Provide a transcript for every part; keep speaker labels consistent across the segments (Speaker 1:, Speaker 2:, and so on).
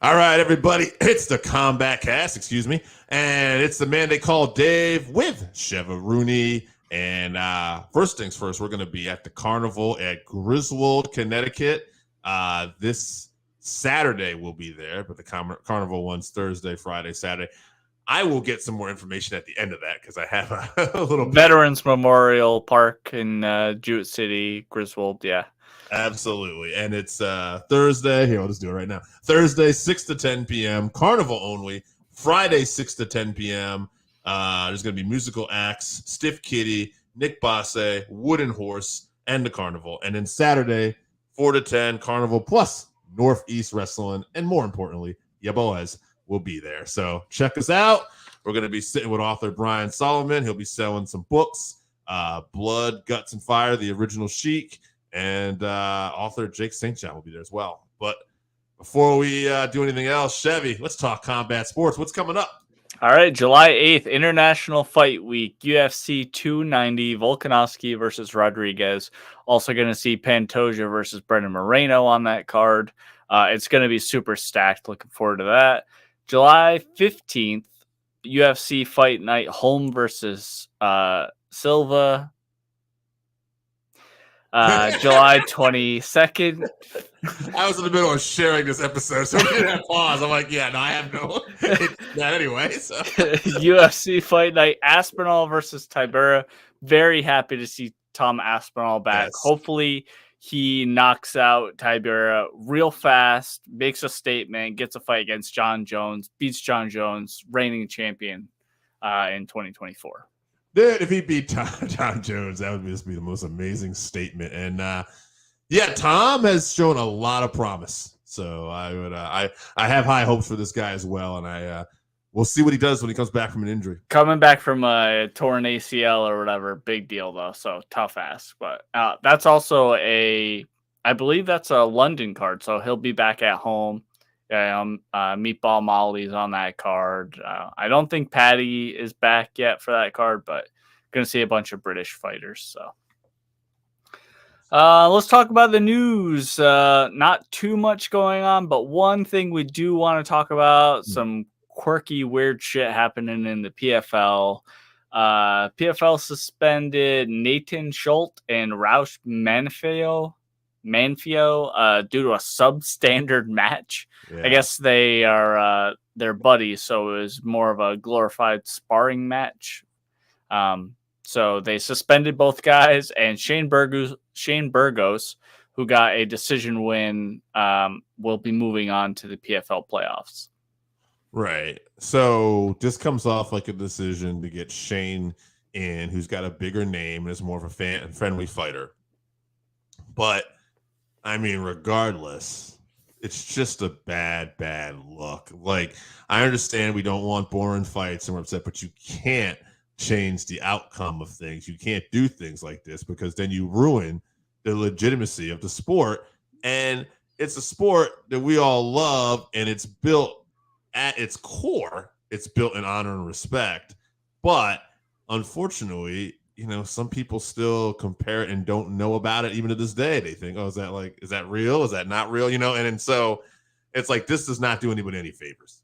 Speaker 1: All right, everybody. It's the Combatcast, excuse me. And it's the man they call Dave with Chevy Rooney. And first things first, we're going to be at the carnival at Griswold, Connecticut. This Saturday we'll be there, but the carnival one's Thursday, Friday, Saturday. I will get some more information at the end of that because I have a little
Speaker 2: Veterans Memorial Park in Jewett City, Griswold, yeah.
Speaker 1: Absolutely. And it's Thursday. Here, I'll just do it right now. Thursday, 6 to 10 p.m. Carnival only. Friday, 6 to 10 p.m. There's going to be musical acts, Stiff Kitty, Nick Basse, Wooden Horse, and the Carnival. And then Saturday, 4 to 10, Carnival plus Northeast Wrestling. And more importantly, ya boys will be there. So check us out. We're going to be sitting with author Brian Solomon. He'll be selling some books, Blood, Guts, and Fire, the original Sheik. And author Jake St. John will be there as well. But before we do anything else, Chevy, let's talk combat sports. What's coming up?
Speaker 2: All right, July 8th, International Fight Week, UFC 290, Volkanovski versus Rodriguez. Also going to see Pantoja versus Brendan Moreno on that card. It's going to be super stacked. Looking forward to that. July 15th, UFC Fight Night, Holm versus Silva. July 22nd.
Speaker 1: I was in the middle of sharing this episode, so we didn't have pause. I'm like, yeah, no, I have no that anyway. So
Speaker 2: UFC Fight Night, Aspinall versus Tybura. Very happy to see Tom Aspinall back.
Speaker 1: Yes.
Speaker 2: Hopefully he knocks out Tybura real fast, makes a statement, gets a fight against John Jones, beats John Jones, reigning champion in 2024.
Speaker 1: Dude, if he beat Tom Jones, that would just be the most amazing statement. And yeah, Tom has shown a lot of promise. So I have high hopes for this guy as well. And we'll see what he does when he comes back from an injury.
Speaker 2: Coming back from a torn ACL or whatever, big deal though. So tough ass. But that's also I believe that's a London card. So he'll be back at home. Meatball Molly's on that card. I don't think Patty is back yet for that card, but going to see a bunch of British fighters. So let's talk about the news. Not too much going on, but one thing we do want to talk about, some quirky, weird shit happening in the PFL. PFL suspended Nathan Schultz and Roush Manfio due to a substandard match. Yeah. I guess they are they're buddies, so it was more of a glorified sparring match. So they suspended both guys, and Shane Burgos, who got a decision win, will be moving on to the PFL playoffs.
Speaker 1: Right. So this comes off like a decision to get Shane in, who's got a bigger name and is more of a friendly fighter. But I mean, regardless, it's just a bad look. Like, I understand we don't want boring fights and we're upset, but you can't change the outcome of things. You can't do things like this because then you ruin the legitimacy of the sport. And it's a sport that we all love, and it's built at its core. It's built in honor and respect. But unfortunately, you know, some people still compare it and don't know about it even to this day. They think, oh, is that real? Is that not real? You know, and so it's like, this does not do anybody any favors.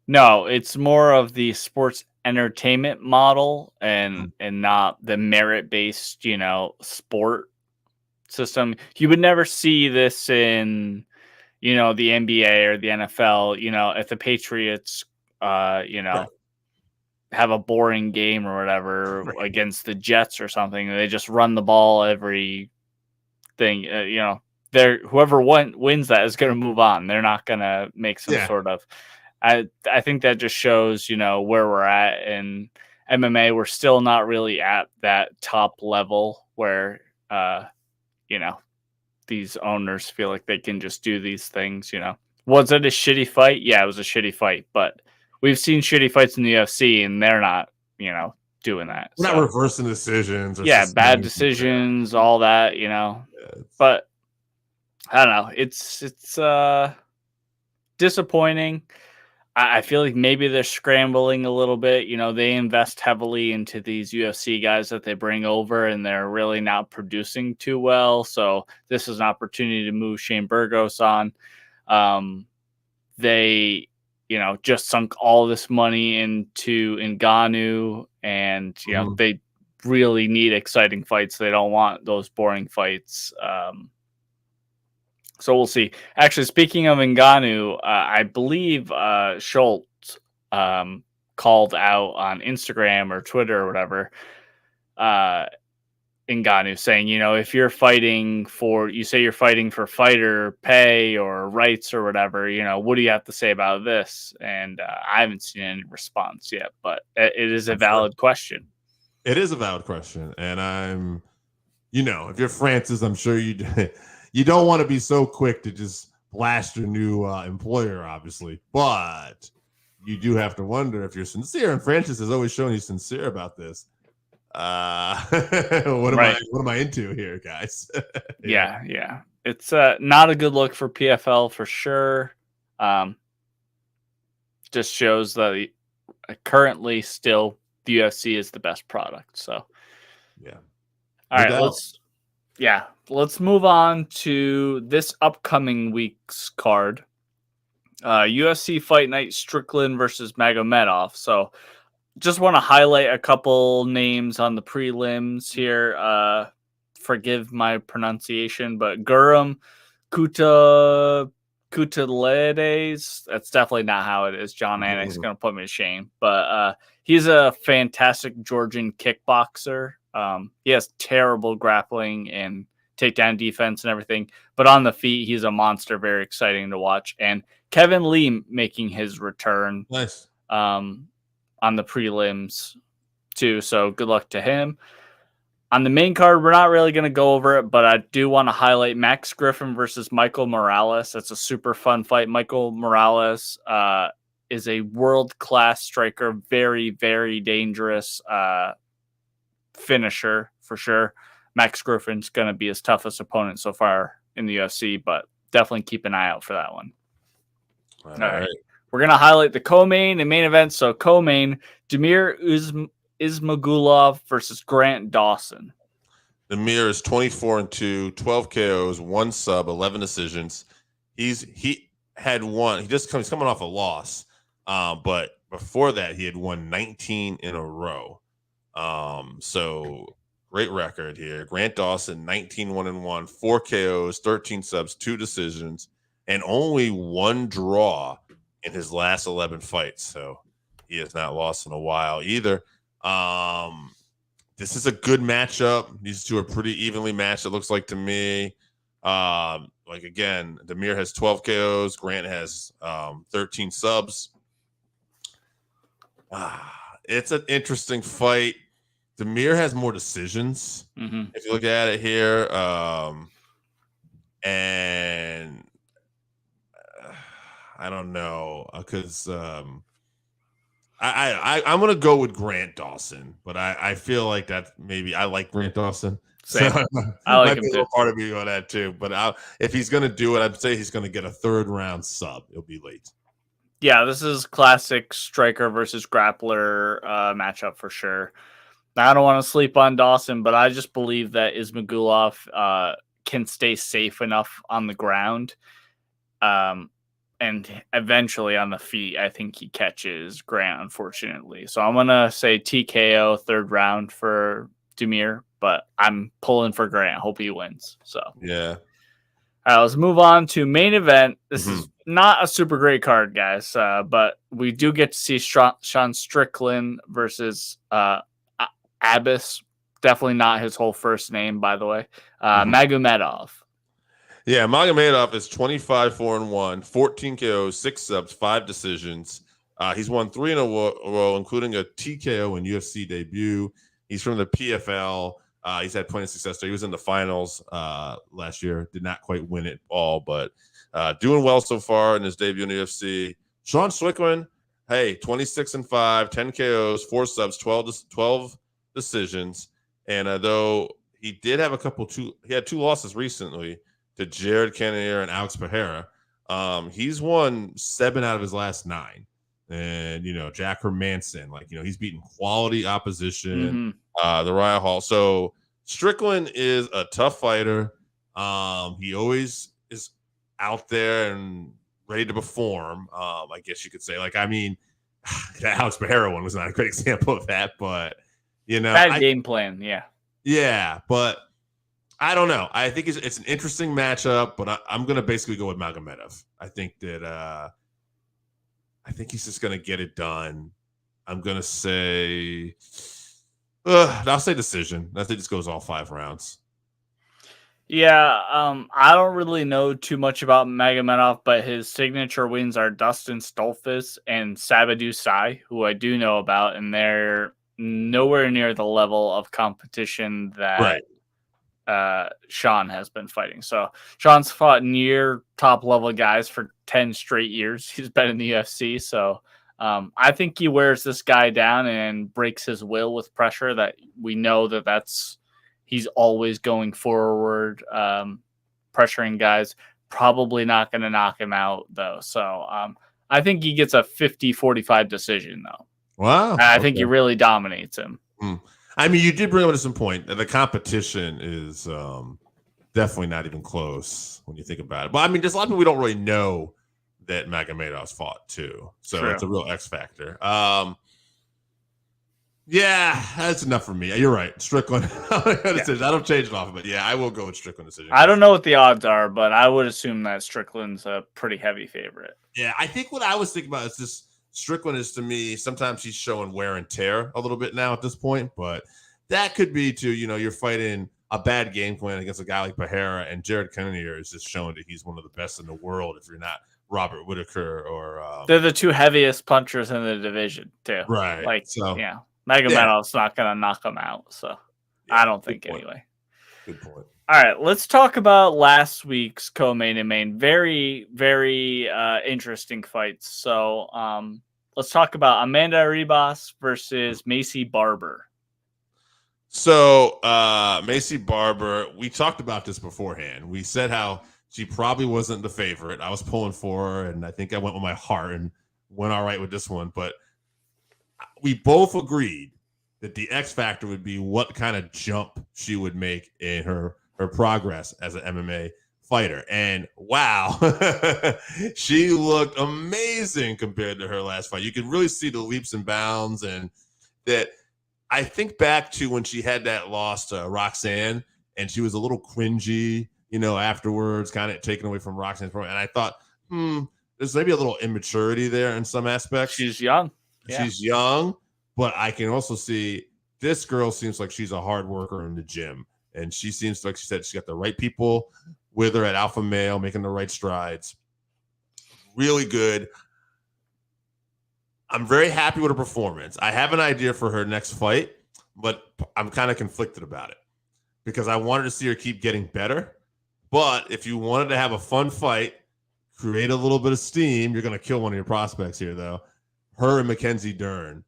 Speaker 2: No, it's more of the sports entertainment model and not the merit-based, you know, sport system. You would never see this in, you know, the NBA or the NFL. You know, if the Patriots, you know, have a boring game or whatever against the Jets or something, they just run the ball every thing. You know, whoever wins that is going to move on. They're not going to make some sort of. I think that just shows, you know, where we're at in MMA. We're still not really at that top level where, you know, these owners feel like they can just do these things. You know, was it a shitty fight? Yeah, it was a shitty fight, but we've seen shitty fights in the UFC, and they're not, you know, doing that.
Speaker 1: We're not reversing decisions. Or
Speaker 2: bad decisions, all that, you know. Yeah, but I don't know. It's disappointing. I feel like maybe they're scrambling a little bit. You know, they invest heavily into these UFC guys that they bring over, and they're really not producing too well. So this is an opportunity to move Shane Burgos on. they, just sunk all this money into Ngannou, and they really need exciting fights. They don't want those boring fights. So we'll see. Actually, speaking of Ngannou, I believe Schultz called out on Instagram or Twitter or whatever, Ngannou saying, if you're fighting for fighter pay or rights or whatever, what do you have to say about this? And I haven't seen any response yet, but it is a valid question.
Speaker 1: It is a valid question. And I'm, if you're Francis, I'm sure you don't want to be so quick to just blast your new employer, obviously, but you do have to wonder if you're sincere. And Francis has always shown he's sincere about this. What am I into here, guys?
Speaker 2: Yeah. It's not a good look for PFL for sure. Just shows that currently still the UFC is the best product. So
Speaker 1: yeah.
Speaker 2: All right, let's move on to this upcoming week's card. UFC Fight Night Strickland versus Magomedov. So just want to highlight a couple names on the prelims here. Forgive my pronunciation, but Guram Kutaledes. That's definitely not how it is. John Annick's going to put me to shame. But he's a fantastic Georgian kickboxer. He has terrible grappling and takedown defense and everything. But on the feet, he's a monster. Very exciting to watch. And Kevin Lee making his return.
Speaker 1: Nice.
Speaker 2: On the prelims too, so good luck to him. On the main card, we're not really going to go over it, but I do want to highlight Max Griffin versus Michael Morales. That's a super fun fight. Michael Morales is a world-class striker, very, very dangerous finisher for sure. Max Griffin's going to be his toughest opponent so far in the UFC, but definitely keep an eye out for that one. All right. We're going to highlight the co-main and main event. So co-main, Damir Ismagolov versus Grand Dawson.
Speaker 1: Damir is 24-2, 12 KOs, 1 sub, 11 decisions. He's coming off a loss. But before that, he had won 19 in a row. So great record here. Grant Dawson, 19-1-1, 4 KOs, 13 subs, 2 decisions, and only 1 draw in his last 11 fights. So he has not lost in a while either. This is a good matchup. These two are pretty evenly matched, it looks like to me. Again, Damir has 12 KOs. Grant has 13 subs. It's an interesting fight. Damir has more decisions, if you look at it here. And I don't know, because I'm gonna go with Grant Dawson, but I feel like that maybe I like Grant Dawson.
Speaker 2: Same.
Speaker 1: So
Speaker 2: I like him too.
Speaker 1: Part of me on that too, but if he's gonna do it, I'd say he's gonna get a 3rd round sub. It'll be late.
Speaker 2: Yeah, this is classic striker versus grappler matchup for sure. I don't want to sleep on Dawson, but I just believe that Ismagulov can stay safe enough on the ground. And eventually on the feet, I think he catches Grant, unfortunately. So I'm going to say TKO 3rd round for Damir, but I'm pulling for Grant. Hope he wins. So
Speaker 1: yeah.
Speaker 2: All right, let's move on to main event. This is not a super great card, guys, but we do get to see Sean Strickland versus Abus. Definitely not his whole first name, by the way. Magomedov.
Speaker 1: Yeah, Magomedov is 25-4-1, 14 KOs, 6 subs, 5 decisions. He's won 3 in a row, including a TKO in UFC debut. He's from the PFL. He's had plenty of success there. He was in the finals last year. Did not quite win it all, but doing well so far in his debut in the UFC. Sean Strickland, 26-5, 10 KOs, 4 subs, 12 decisions. And though he did have he had 2 losses recently to Jared Cannonier and Alex Pereira. He's won 7 out of his last 9. And, Jack Hermanson, he's beaten quality opposition, the Riot Hall. So Strickland is a tough fighter. He always is out there and ready to perform. I guess you could say. Like, I mean, the Alex Pereira one was not a great example of that, but
Speaker 2: bad game plan.
Speaker 1: Yeah, but I don't know. I think it's an interesting matchup, but I'm going to basically go with Magomedov. I think he's just going to get it done. I'm going to say, I'll say decision. I think this goes all 5 rounds.
Speaker 2: Yeah, I don't really know too much about Magomedov, but his signature wins are Dustin Stolfus and Sabadou Sai, who I do know about, and they're nowhere near the level of competition that Sean has been fighting. So Sean's fought near top level guys for 10 straight years. He's been in the UFC. So I think he wears this guy down and breaks his will with pressure that we know that's he's always going forward, pressuring guys. Probably not going to knock him out, though. So I think he gets a 50-45 decision, though.
Speaker 1: Wow.
Speaker 2: I think he really dominates him.
Speaker 1: I mean, you did bring up to some point that the competition is definitely not even close when you think about it. But I mean, there's a lot of people we don't really know that Magomedov's fought too. So
Speaker 2: True.
Speaker 1: It's a real X factor. Yeah, that's enough for me. You're right. Strickland. I don't change it off of it. Yeah, I will go with Strickland decision.
Speaker 2: I don't know what the odds are, but I would assume that Strickland's a pretty heavy favorite.
Speaker 1: Yeah, I think what I was thinking about is this. Strickland is, to me, sometimes he's showing wear and tear a little bit now at this point, but that could be too, you're fighting a bad game plan against a guy like Pereira, and Jared Cannonier is just showing that he's one of the best in the world if you're not Robert Whittaker or...
Speaker 2: They're the 2 heaviest punchers in the division, too.
Speaker 1: Right.
Speaker 2: Like, Magomedov's not going to knock him out, so I don't think anyway.
Speaker 1: Good point.
Speaker 2: All right, let's talk about last week's co-main and main. Very, very interesting fights. So let's talk about Amanda Ribas versus Macy Barber.
Speaker 1: So Macy Barber, we talked about this beforehand. We said how she probably wasn't the favorite. I was pulling for her, and I think I went with my heart and went all right with this one. But we both agreed that the X factor would be what kind of jump she would make in her progress as an MMA fighter. And wow, she looked amazing compared to her last fight. You could really see the leaps and bounds, and that I think back to when she had that loss to Roxanne, and she was a little cringy, afterwards, kind of taken away from Roxanne's program. And I thought, there's maybe a little immaturity there in some aspects.
Speaker 2: She's young.
Speaker 1: Yeah. She's young, but I can also see this girl seems like she's a hard worker in the gym. And she seems like she said she got the right people with her at Alpha Male, making the right strides. Really good. I'm very happy with her performance. I have an idea for her next fight, but I'm kind of conflicted about it because I wanted to see her keep getting better. But if you wanted to have a fun fight, create a little bit of steam, you're going to kill one of your prospects here, though. Her and Mackenzie Dern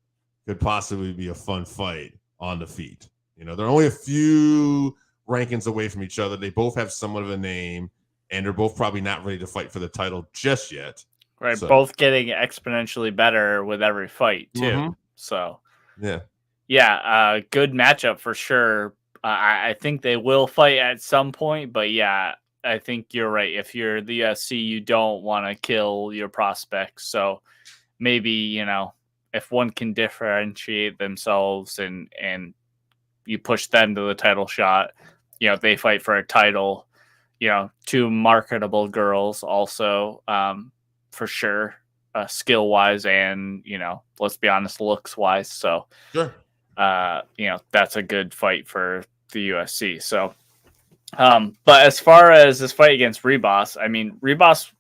Speaker 1: could possibly be a fun fight on the feet. They're only a few rankings away from each other. They both have somewhat of a name, and they're both probably not ready to fight for the title just yet.
Speaker 2: Right, so. Both getting exponentially better with every fight, too. Mm-hmm. So, yeah, good matchup for sure. I think they will fight at some point, but yeah, I think you're right. If you're the UFC, you don't want to kill your prospects. So maybe, if one can differentiate themselves and you push them to the title shot, if they fight for a title, 2 marketable girls also, for sure, skill wise and, let's be honest, looks wise. So,
Speaker 1: sure.
Speaker 2: That's a good fight for the UFC. So, but as far as this fight against Ribas, I mean, Ribas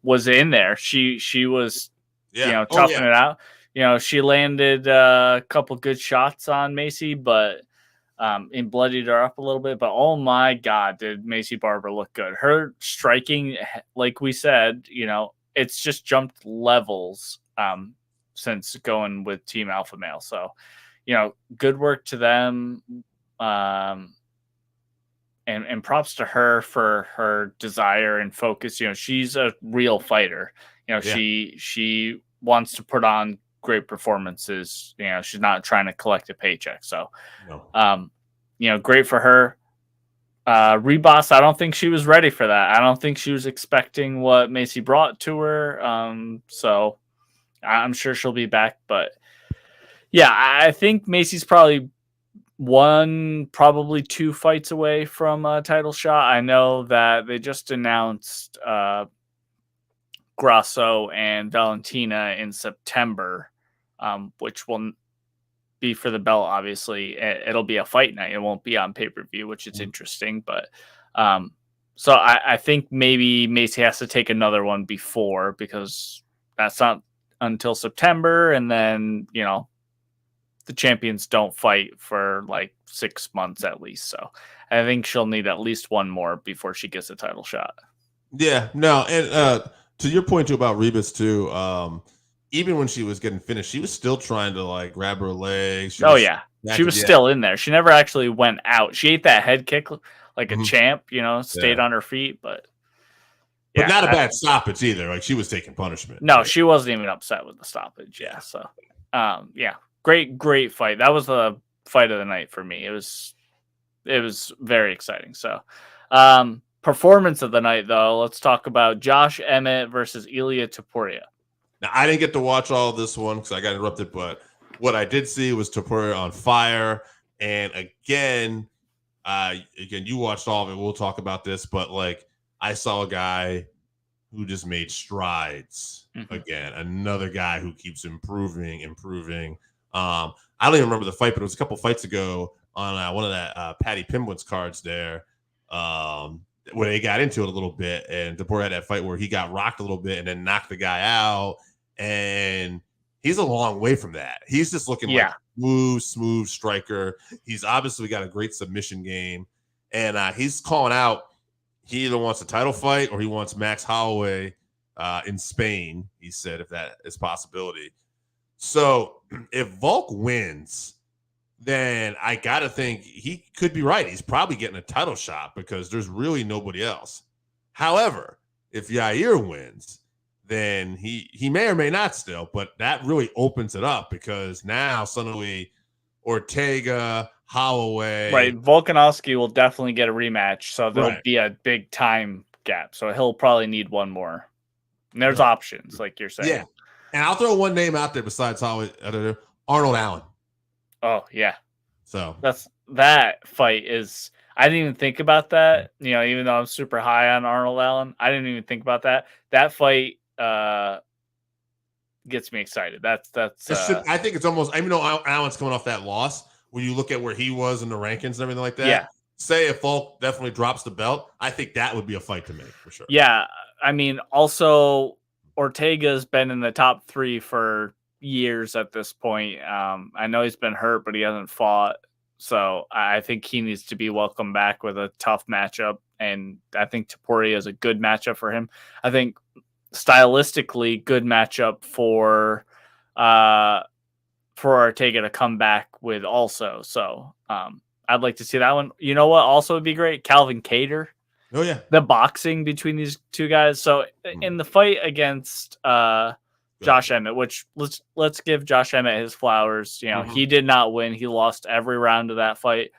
Speaker 2: was in there. She was, toughing it out. She landed a couple good shots on Macy, but and bloodied her up a little bit. But oh my God, did Macy Barber look good? Her striking, like we said, it's just jumped levels since going with Team Alpha Male. So, good work to them. And props to her for her desire and focus. She's a real fighter. She wants to put on great performances. She's not trying to collect a paycheck. So,
Speaker 1: no.
Speaker 2: Great for her. Rebus, I don't think she was ready for that. I don't think she was expecting what Macy brought to her. So I'm sure she'll be back. But yeah, I think Macy's probably probably 2 fights away from a title shot. I know that they just announced Grasso and Valentina in September, which will be for the belt. Obviously, it'll be a fight night. It won't be on pay-per-view, which is interesting. But so I think maybe Macy has to take another one before, because that's not until September, and then the champions don't fight for like 6 months at least. So I think she'll need at least one more before she gets a title shot.
Speaker 1: Yeah, no, and to your point too about Rebus too, even when she was getting finished, she was still trying to like grab her legs.
Speaker 2: She was still in there. She never actually went out. She ate that head kick like a champ, stayed on her feet, but
Speaker 1: not a bad stoppage either. Like, she was taking punishment.
Speaker 2: No, right? She wasn't even upset with the stoppage. Yeah. So, great fight. That was the fight of the night for me. It was very exciting. So, performance of the night though, let's talk about Josh Emmett versus Ilia Topuria.
Speaker 1: Now, I didn't get to watch all of this one because I got interrupted, but what I did see was Topuria on fire. And again, you watched all of it. We'll talk about this, but like, I saw a guy who just made strides. Again, another guy who keeps improving. I don't even remember the fight, but it was a couple fights ago on one of that Patty Pimwit's cards there, where they got into it a little bit, and Topuria had that fight where he got rocked a little bit and then knocked the guy out. And he's a long way from that. He's just looking like smooth striker. He's obviously got a great submission game, and he's calling out. He either wants a title fight or he wants Max Holloway in Spain. He said, if that is a possibility. So if Volk wins, then I got to think he could be right. He's probably getting a title shot because there's really nobody else. However, if Yair wins, then he may or may not still, but that really opens it up because now suddenly Ortega, Holloway.
Speaker 2: Right. Volkanovski will definitely get a rematch, so there'll be a big time gap. So he'll probably need one more. And there's options, like you're saying.
Speaker 1: Yeah. And I'll throw one name out there besides Holloway, Arnold Allen.
Speaker 2: Oh, yeah.
Speaker 1: So
Speaker 2: that fight is, I didn't even think about that. Even though I'm super high on Arnold Allen, I didn't even think about that. That fight gets me excited. That's
Speaker 1: I think it's almost, even though Allen's coming off that loss, when you look at where he was in the rankings and everything like that.
Speaker 2: Yeah.
Speaker 1: Say if Volk definitely drops the belt, I think that would be a fight to make for sure.
Speaker 2: Yeah. I mean, also Ortega's been in the top 3 for years at this point. I know he's been hurt, but he hasn't fought. So I think he needs to be welcomed back with a tough matchup. And I think Topuria is a good matchup for him. I think stylistically good matchup for Ortega to come back with also. So I'd like to see that one. You know what also would be great? Calvin Kattar.
Speaker 1: Oh, yeah.
Speaker 2: The boxing between these two guys. So in the fight against Josh Emmett, which let's give Josh Emmett his flowers. He did not win. He lost every round of that fight,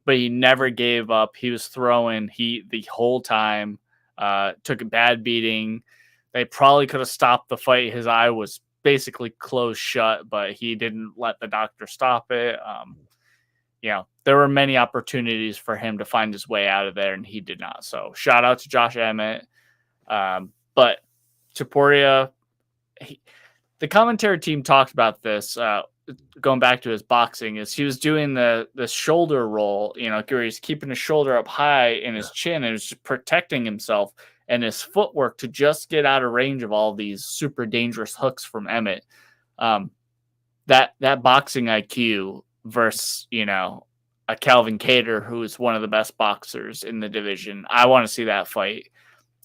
Speaker 2: but he never gave up. He was throwing heat the whole time, took a bad beating. They probably could have stopped the fight. His eye was basically closed shut, but he didn't let the doctor stop it. There were many opportunities for him to find his way out of there, and he did not. So shout out to Josh Emmett. But Topuria, the commentary team talked about this, going back to his boxing, is he was doing the shoulder roll, where he's keeping his shoulder up high in his chin and was just protecting himself and his footwork to just get out of range of all these super dangerous hooks from Emmett. That boxing IQ versus, a Calvin Kattar, who is one of the best boxers in the division. I want to see that fight.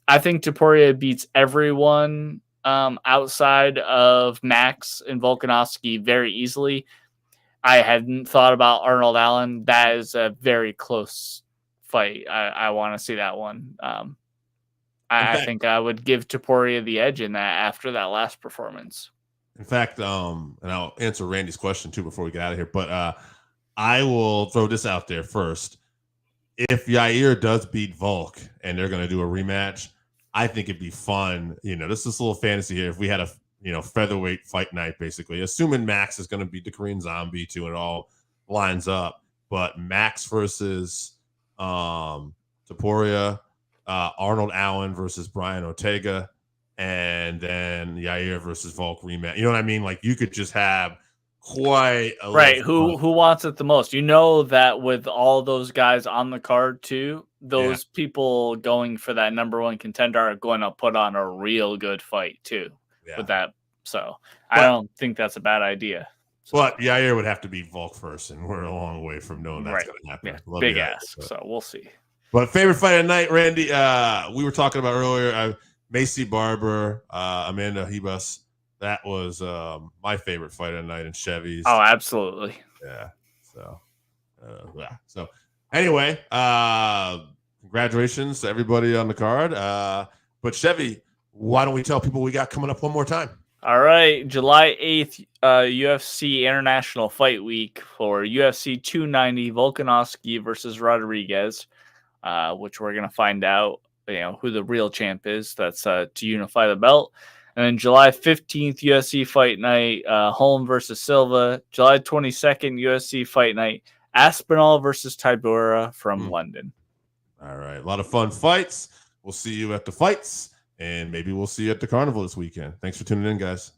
Speaker 2: I think Topuria beats everyone outside of Max and Volkanovski very easily. I hadn't thought about Arnold Allen. That is a very close fight. I want to see that one. I think I would give Topuria the edge in that after that last performance.
Speaker 1: In fact, and I'll answer Randy's question too before we get out of here, but I will throw this out there first. if Yair does beat Volk and they're going to do a rematch, I think it'd be fun. This is a little fantasy here. If we had a featherweight fight night, basically, assuming Max is going to beat the Korean Zombie too, and it all lines up. But Max versus Topuria, Arnold Allen versus Brian Ortega, and then Yair versus Volk rematch. You know what I mean? Like, you could just have quite a
Speaker 2: right. Who wants it the most? That with all those guys on the card too, those people going for that number one contender are going to put on a real good fight too. With that, I don't think that's a bad idea.
Speaker 1: But Yair would have to beat Volk first, and we're a long way from knowing that's going to happen.
Speaker 2: Yeah, big ask, so we'll see.
Speaker 1: But favorite fight of the night, Randy, we were talking about earlier, Macy Barber, Amanda Hebus. That was my favorite fight of the night in Chevy's.
Speaker 2: Oh, absolutely.
Speaker 1: Yeah. So, So, anyway, congratulations to everybody on the card. But Chevy, why don't we tell people we got coming up one more time?
Speaker 2: All right, July 8th, UFC International Fight Week for UFC 290, Volkanovski versus Rodriguez, which we're going to find out, who the real champ is. That's to unify the belt. And then July 15th, UFC Fight Night, Holm versus Silva. July 22nd, UFC Fight Night, Aspinall versus Tybura from London.
Speaker 1: All right, a lot of fun fights. We'll see you at the fights. And maybe we'll see you at the carnival this weekend. Thanks for tuning in, guys.